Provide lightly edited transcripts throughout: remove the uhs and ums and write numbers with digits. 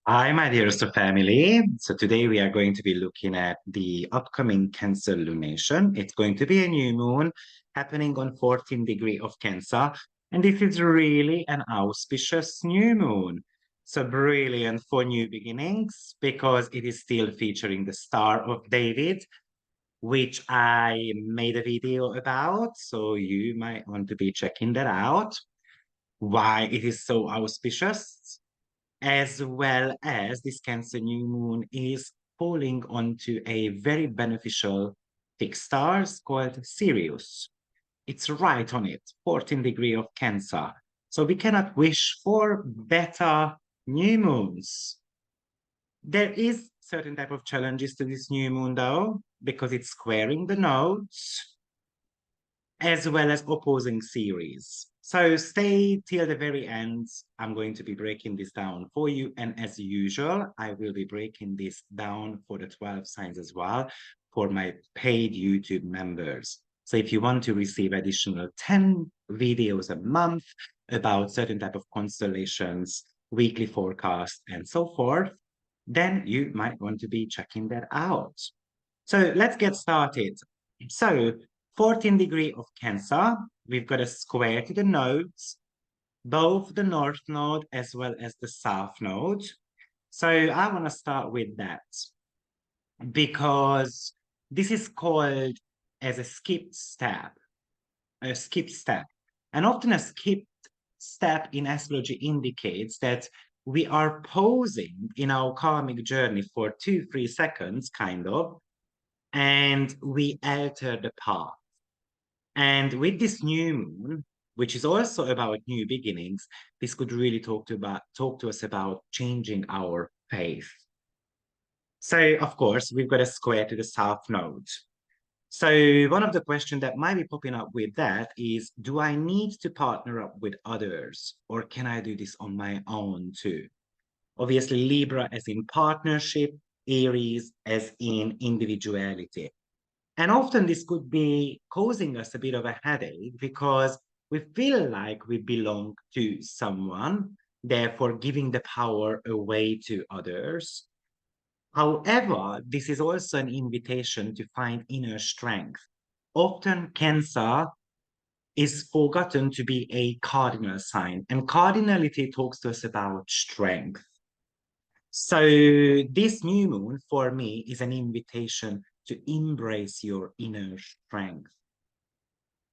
Hi, my dearest family. So today we are going to be looking at the upcoming Cancer lunation. It's going to be a new moon happening on 14th degree of Cancer. And this is really an auspicious new moon. So brilliant for new beginnings because it is still featuring the Star of David, which I made a video about. So you might want to be checking that out. Why it is so auspicious, as well as this Cancer new moon is falling onto a very beneficial fixed star called Sirius. It's right on it, 14th degree of Cancer. So we cannot wish for better new moons. There is certain type of challenges to this new moon though, because it's squaring the nodes as well as opposing series. So stay till the very end. I'm going to be breaking this down for you. And as usual, I will be breaking this down for the 12 signs as well for my paid YouTube members. So if you want to receive additional 10 videos a month about certain type of constellations, weekly forecast, and so forth, then you might want to be checking that out. So let's get started. So 14 degree of Cancer, we've got a square to the nodes, both the north node as well as the south node. So I want to start with that because this is called as a skipped step, a skipped step. And often a skipped step in astrology indicates that we are pausing in our karmic journey for 2-3 seconds, kind of, and we alter the path. And with this new moon, which is also about new beginnings, this could really talk to us about changing our faith. So, of course, we've got a square to the south node. So one of the questions that might be popping up with that is, do I need to partner up with others, or can I do this on my own too? Obviously, Libra as in partnership, Aries as in individuality. And often this could be causing us a bit of a headache because we feel like we belong to someone, therefore giving the power away to others. However, this is also an invitation to find inner strength. Often, Cancer is forgotten to be a cardinal sign, and cardinality talks to us about strength. So, this new moon for me is an invitation to embrace your inner strength.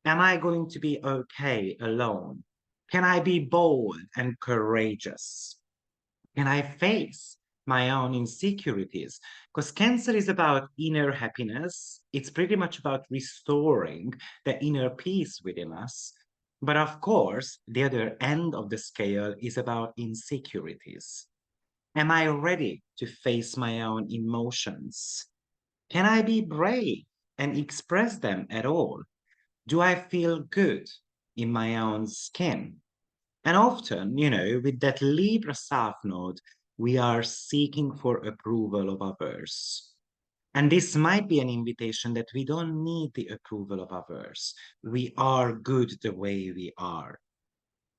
Am I going to be okay alone? Can I be bold and courageous? Can I face my own insecurities? Because Cancer is about inner happiness. It's pretty much about restoring the inner peace within us. But of course, the other end of the scale is about insecurities. Am I ready to face my own emotions? Can I be brave and express them at all? Do I feel good in my own skin? And often, with that Libra South node, we are seeking for approval of others. And this might be an invitation that we don't need the approval of others. We are good the way we are.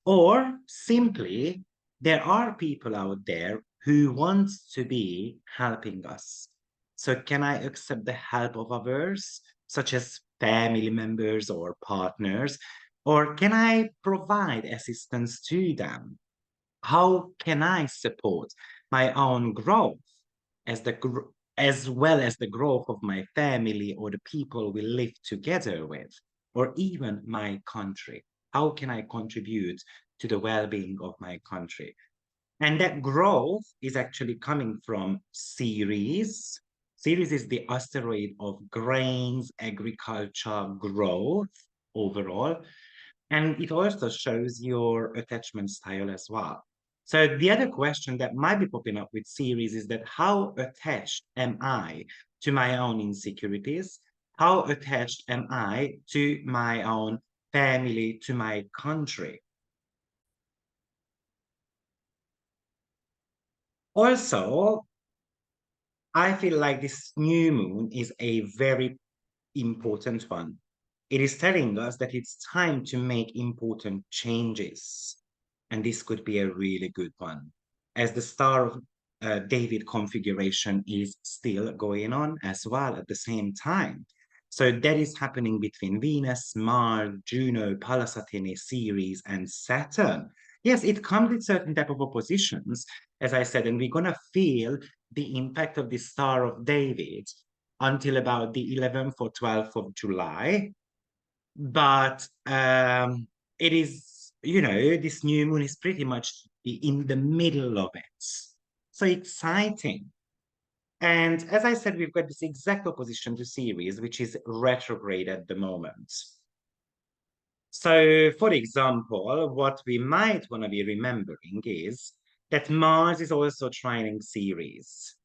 Or simply, there are people out there who want to be helping us. So can I accept the help of others, such as family members or partners? Or can I provide assistance to them? How can I support my own growth as well as the growth of my family or the people we live together with, or even my country? How can I contribute to the well-being of my country? And that growth is actually coming from Ceres. Ceres is the asteroid of grains, agriculture, growth overall. And it also shows your attachment style as well. So the other question that might be popping up with Ceres is that how attached am I to my own insecurities? How attached am I to my own family, to my country? Also, I feel like this new moon is a very important one. It is telling us that it's time to make important changes. And this could be a really good one. As the star of David configuration is still going on as well at the same time. So that is happening between Venus, Mars, Juno, Pallas Athene, Ceres, and Saturn. Yes, it comes with certain type of oppositions, as I said, and we're going to feel the impact of the Star of David until about the 11th or 12th of July. But it is, you know, this new moon is pretty much in the middle of it. So exciting. And as I said, we've got this exact opposition to Ceres, which is retrograde at the moment. So, for example, what we might want to be remembering is that Mars is also trining Ceres.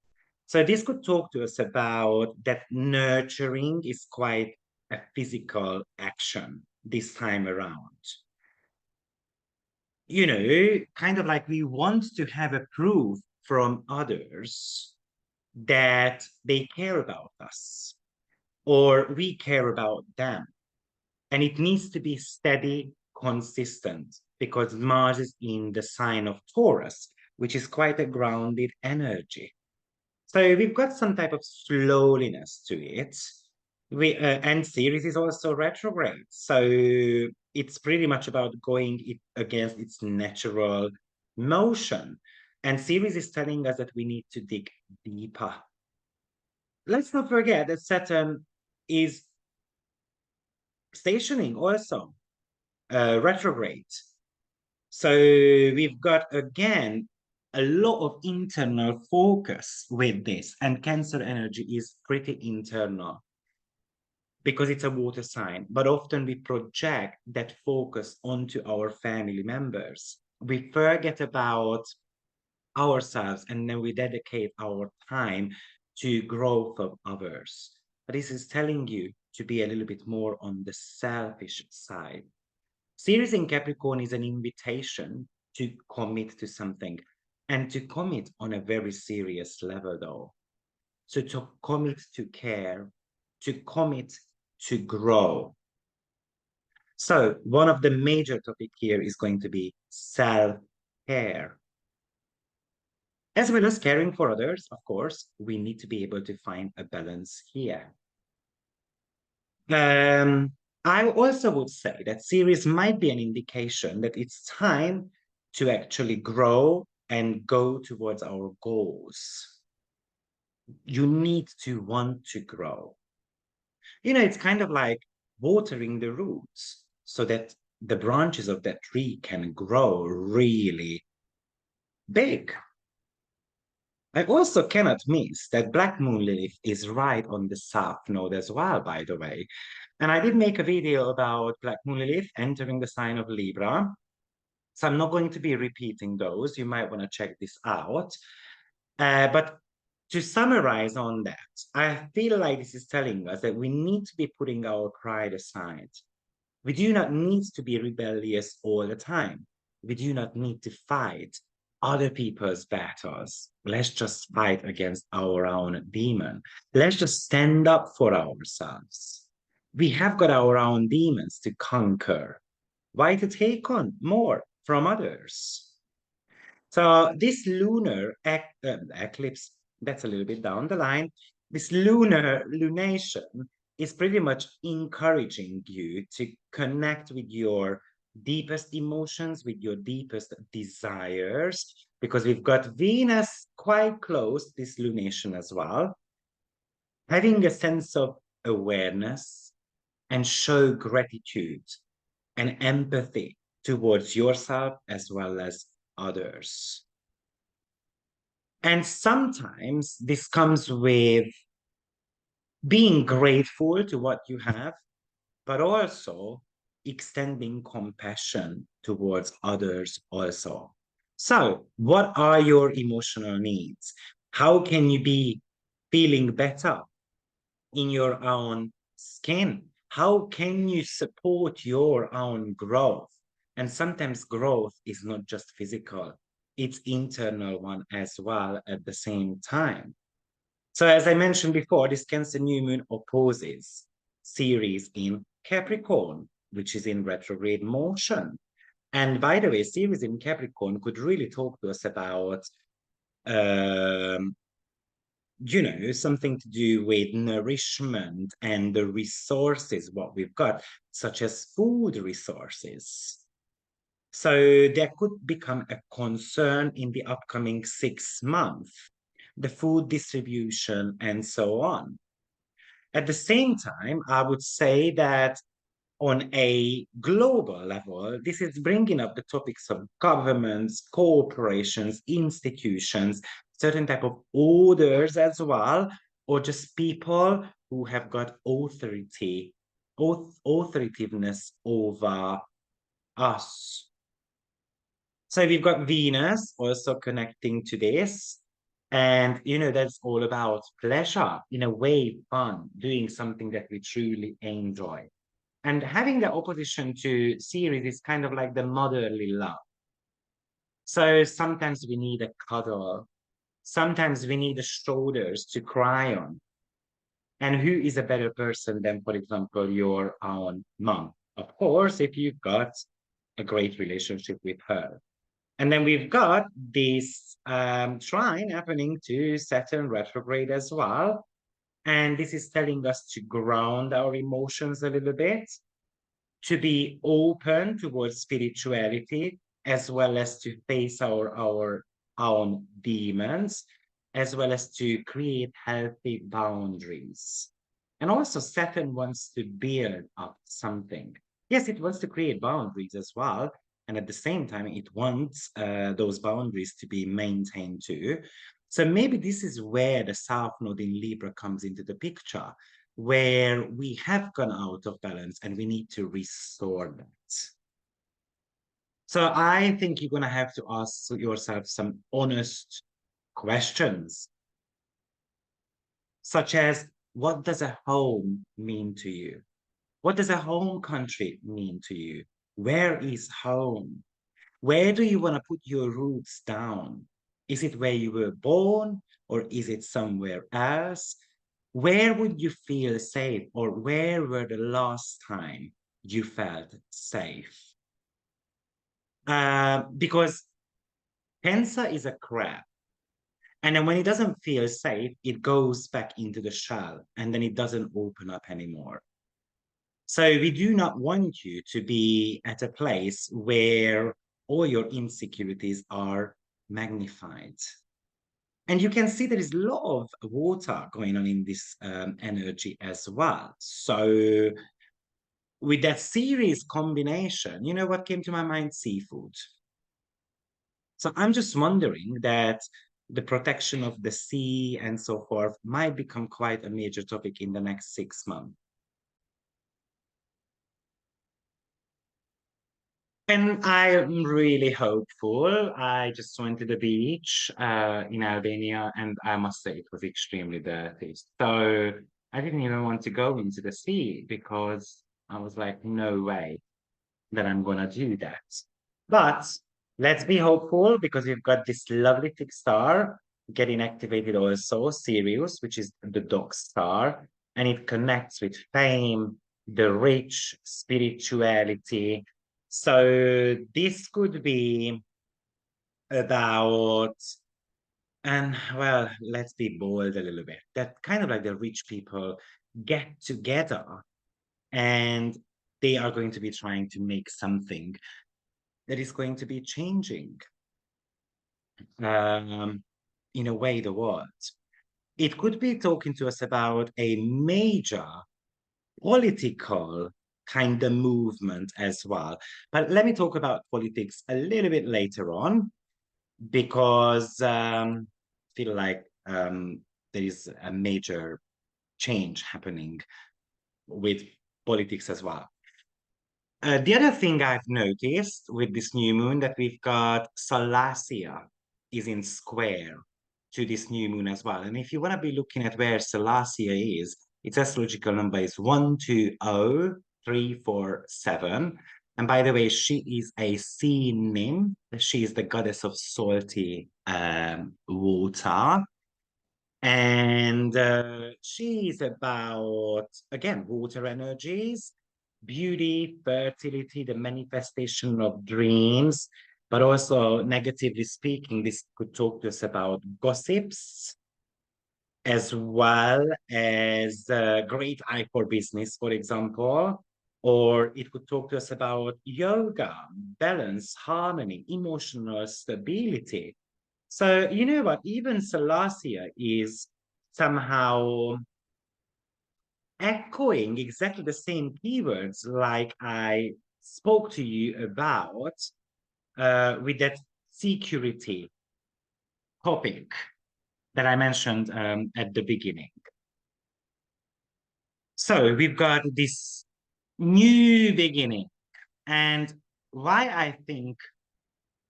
So this could talk to us about that nurturing is quite a physical action this time around. You know, kind of like we want to have a proof from others that they care about us or we care about them. And it needs to be steady, consistent, because Mars is in the sign of Taurus, which is quite a grounded energy. So we've got some type of slowliness to it. And Ceres is also retrograde. So it's pretty much about going against its natural motion. And Ceres is telling us that we need to dig deeper. Let's not forget that Saturn is stationing also retrograde. So we've got, again, a lot of internal focus with this, and Cancer energy is pretty internal because it's a water sign, but often we project that focus onto our family members. We forget about ourselves and then we dedicate our time to growth of others. But this is telling you to be a little bit more on the selfish side. Ceres in Capricorn is an invitation to commit to something and to commit on a very serious level, though. So to commit to care, to commit to grow. So one of the major topic here is going to be self-care. As well as caring for others, of course, we need to be able to find a balance here. I also would say that Ceres might be an indication that it's time to actually grow and go towards our goals. You need to want to grow. You know, it's kind of like watering the roots so that the branches of that tree can grow really big. I also cannot miss that Black Moon Lilith is right on the South Node as well, by the way. And I did make a video about Black Moon Lilith entering the sign of Libra. So I'm not going to be repeating those. You might want to check this out. But to summarize on that, I feel like this is telling us that we need to be putting our pride aside. We do not need to be rebellious all the time. We do not need to fight other people's battles. Let's just fight against our own demon. Let's just stand up for ourselves. We have got our own demons to conquer. Why to take on more from others? So this lunar eclipse, that's a little bit down the line, this lunar lunation is pretty much encouraging you to connect with your deepest emotions, with your deepest desires, because we've got Venus quite close, this lunation as well. Having a sense of awareness and show gratitude and empathy towards yourself as well as others. And sometimes this comes with being grateful to what you have, but also extending compassion towards others also. So what are your emotional needs? How can you be feeling better in your own skin? How can you support your own growth? And sometimes growth is not just physical, it's internal one as well at the same time. So as I mentioned before, this Cancer new moon opposes Ceres in Capricorn, which is in retrograde motion. And by the way, Ceres in Capricorn could really talk to us about something to do with nourishment and the resources, what we've got, such as food resources. So there could become a concern in the upcoming 6 months, the food distribution and so on. At the same time, I would say that on a global level, this is bringing up the topics of governments, corporations, institutions, certain type of orders as well, or just people who have got authoritativeness over us. So we've got Venus also connecting to this. And, that's all about pleasure, in a way, fun, doing something that we truly enjoy. And having the opposition to Ceres is kind of like the motherly love. So sometimes we need a cuddle. Sometimes we need the shoulders to cry on. And who is a better person than, for example, your own mom? Of course, if you've got a great relationship with her. And then we've got this trine happening to Saturn retrograde as well. And this is telling us to ground our emotions a little bit, to be open towards spirituality, as well as to face our own demons, as well as to create healthy boundaries. And also, Saturn wants to build up something. Yes, it wants to create boundaries as well. And at the same time, it wants those boundaries to be maintained too. So maybe this is where the South Node in Libra comes into the picture, where we have gone out of balance and we need to restore that. So I think you're going to have to ask yourself some honest questions, such as, what does a home mean to you? What does a home country mean to you? Where is home? Where do you want to put your roots down? Is it where you were born, or is it somewhere else? Where would you feel safe, or where were the last time you felt safe? Because Cancer is a crab. And then when it doesn't feel safe, it goes back into the shell and then it doesn't open up anymore. So we do not want you to be at a place where all your insecurities are magnified. And you can see there is a lot of water going on in this energy as well. So with that Ceres combination, you know what came to my mind? Seafood. So I'm just wondering that the protection of the sea and so forth might become quite a major topic in the next 6 months. And I'm really hopeful. I just went to the beach in Albania, and I must say it was extremely dirty. So I didn't even want to go into the sea because I was like, no way that I'm going to do that. But let's be hopeful, because we've got this lovely fixed star getting activated also, Sirius, which is the dog star, and it connects with fame, the rich, spirituality. So this could be about, and well, let's be bold a little bit, that kind of like the rich people get together and they are going to be trying to make something that is going to be changing in a way the world. It could be talking to us about a major political kind of movement as well. But let me talk about politics a little bit later on, because I feel like there is a major change happening with politics as well. The other thing I've noticed with this new moon, that we've got Salacia is in square to this new moon as well. And if you want to be looking at where Salacia is, its astrological number is 120347. And by the way, she is a sea nymph. She is the goddess of salty water. And she is about, again, water energies, beauty, fertility, the manifestation of dreams. But also, negatively speaking, this could talk to us about gossips, as well as great eye for business, for example. Or it could talk to us about yoga, balance, harmony, emotional stability. So, you know what? Even Selassie is somehow echoing exactly the same keywords like I spoke to you about with that security topic that I mentioned at the beginning. So we've got this new beginning. And why I think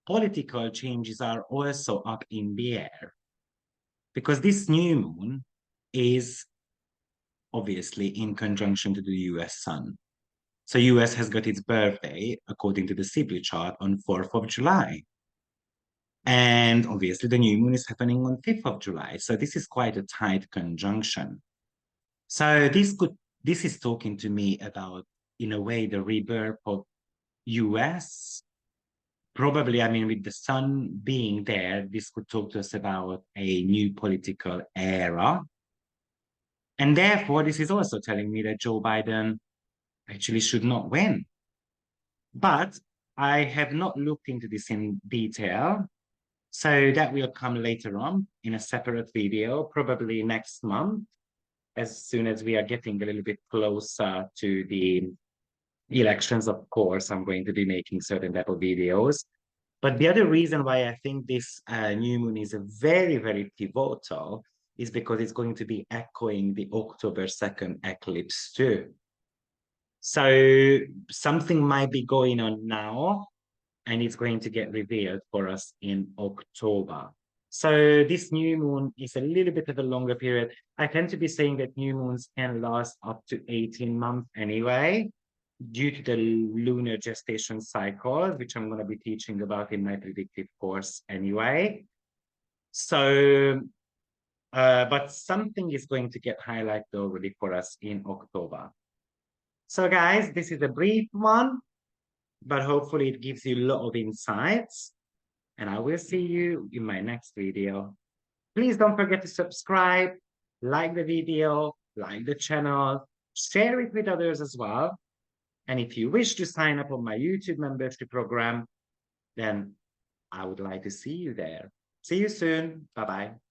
political changes are also up in the air, because this new moon is obviously in conjunction to the US sun. So US has got its birthday, according to the Sibley chart, on 4th of July. And obviously the new moon is happening on 5th of July. So this is quite a tight conjunction. So this is talking to me about, in a way, the rebirth of US. Probably, I mean, with the sun being there, this could talk to us about a new political era. And therefore, this is also telling me that Joe Biden actually should not win. But I have not looked into this in detail. So that will come later on in a separate video, probably next month, as soon as we are getting a little bit closer to the elections. Of course, I'm going to be making certain type of videos. But the other reason why I think this new moon is a very, very pivotal is because it's going to be echoing the October 2nd eclipse too. So something might be going on now, and it's going to get revealed for us in October. So this new moon is a little bit of a longer period. I tend to be saying that new moons can last up to 18 months anyway, due to the lunar gestation cycle, which I'm going to be teaching about in my predictive course anyway. So, but something is going to get highlighted already for us in October. So guys, this is a brief one, but hopefully it gives you a lot of insights. And I will see you in my next video. Please don't forget to subscribe, like the video, like the channel, share it with others as well. And if you wish to sign up on my YouTube membership program, then I would like to see you there. See you soon. Bye-bye.